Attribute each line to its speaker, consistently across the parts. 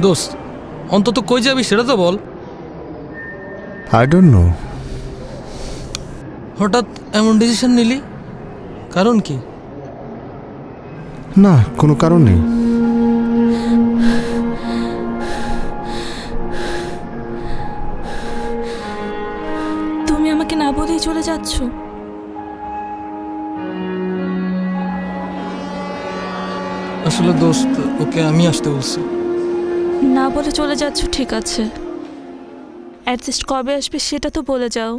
Speaker 1: দোস্ত অন্তত কই যাবি সেটা তো বল।
Speaker 2: I don't know.
Speaker 1: হঠাৎ এমন ডিসিশন নিলি, কারণ কি?
Speaker 2: না, কোনো কারণ নেই।
Speaker 3: তুমি আমাকে না বলেই চলে যাচ্ছ?
Speaker 1: আসলে দোস্ত, ওকে আমি আসতে বলছি।
Speaker 3: না বলে চলে যাচ্ছ ঠিক আছে, অ্যাটলিস্ট কবে আসবে সেটা তো বলে যাও।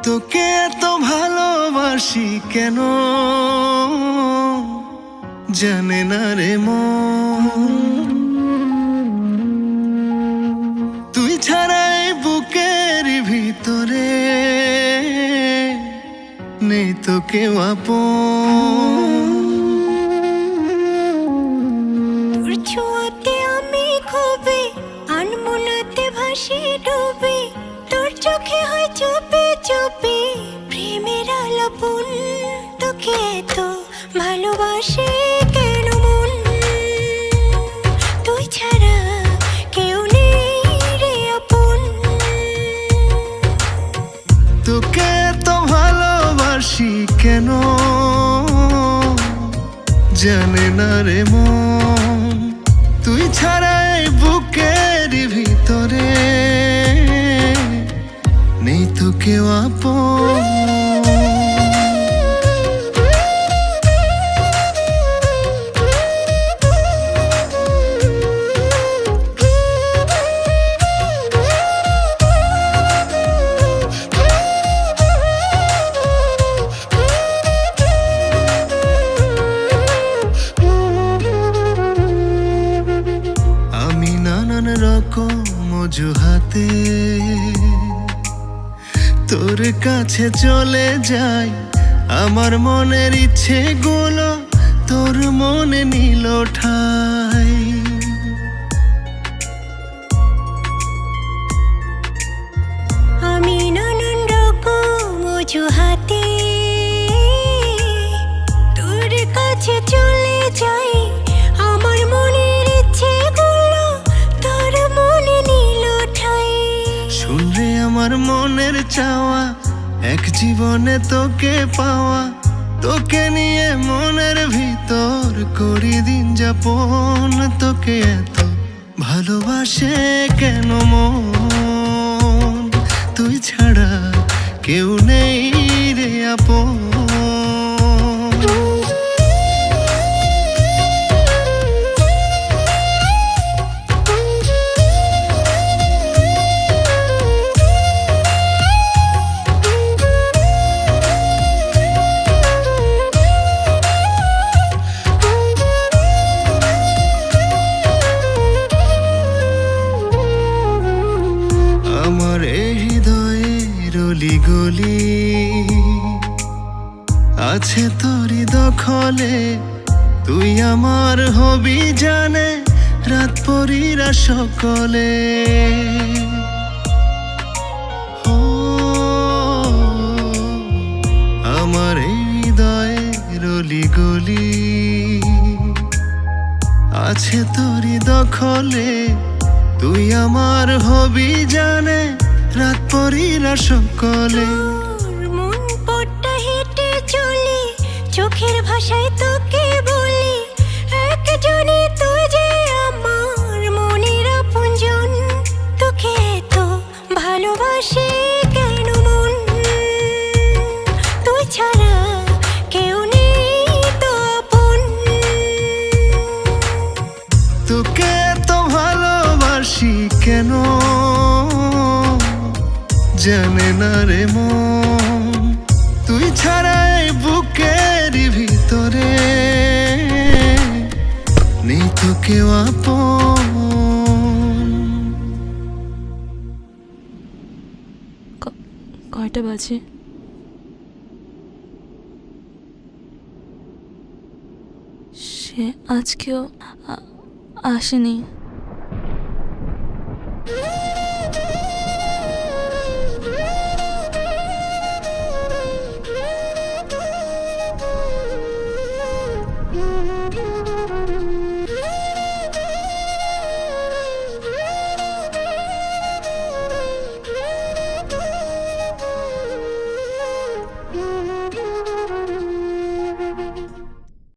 Speaker 4: তোকে এত ভালোবাসি কেন জানে না রে মন, তুই ছাড়াই বুকের ভিতরে নেই তো কেউ আপন।
Speaker 5: তোর ছোঁয়াতে আমি খুবই আনমনাতে ভাসি ডুবি, তোর চোখে হয় চুপি চুপি প্রেমের আলাপন। তোকে এত ভালোবাসে কেন মন, তুই ছাড়া কেউ নেই রে আপন।
Speaker 4: তোকে এত ভালোবাসি কেন জানে না রে মন, তুই ছাড়াই বুকের ভিতরে নেই তো কেউ আপন। আমি নানান রকম অজুহাতে তোর কাছে চলে যাই, আমার মনের ইচ্ছে গুলো তোর মনে নিল ঠাই।
Speaker 5: আমি নানান রকম অজুহাতে তোর কাছে চলে যাই, আমার মনের ইচ্ছেগুলো তোর মনে নিল ঠাই।
Speaker 4: শুনলে আমার মনের চাওয়া, এক জীবনে তোকে পাওয়া, তোকে নিয়ে মনের ভিতর করি দিন যাপন। তোকে এত ভালোবাসে কেন মন, তুই ছাড়া কেউ নেই রে আপন। আমার এই হৃদয়ের অলিগলি আছে তোরই দখলে, তুই আমার হবি জানে রাত পরীরা সকলে। ও, আমার এই হৃদয়ের অলিগলি আছে তোরই দখলে, তুই আমার হবি জানে রাত পরীরা সকলে।
Speaker 5: তোর মন পট্টা হেঁটে চলি, চোখের ভাষায় তোকে বলি, একজনই তুই যে আমার মনের আপনজন। তোকে এত ভালোবাসি কেন মন, তুই ছাড়া কেউ নেই তো আপন।
Speaker 4: তোকে এত ভালোবাসি কেন জানে না রে মন, তুই ছাড়াই বুকের ভিতরে নেই তো কেউ আপন।
Speaker 3: কয়টা বাজে? সে আজকেও আসেনি।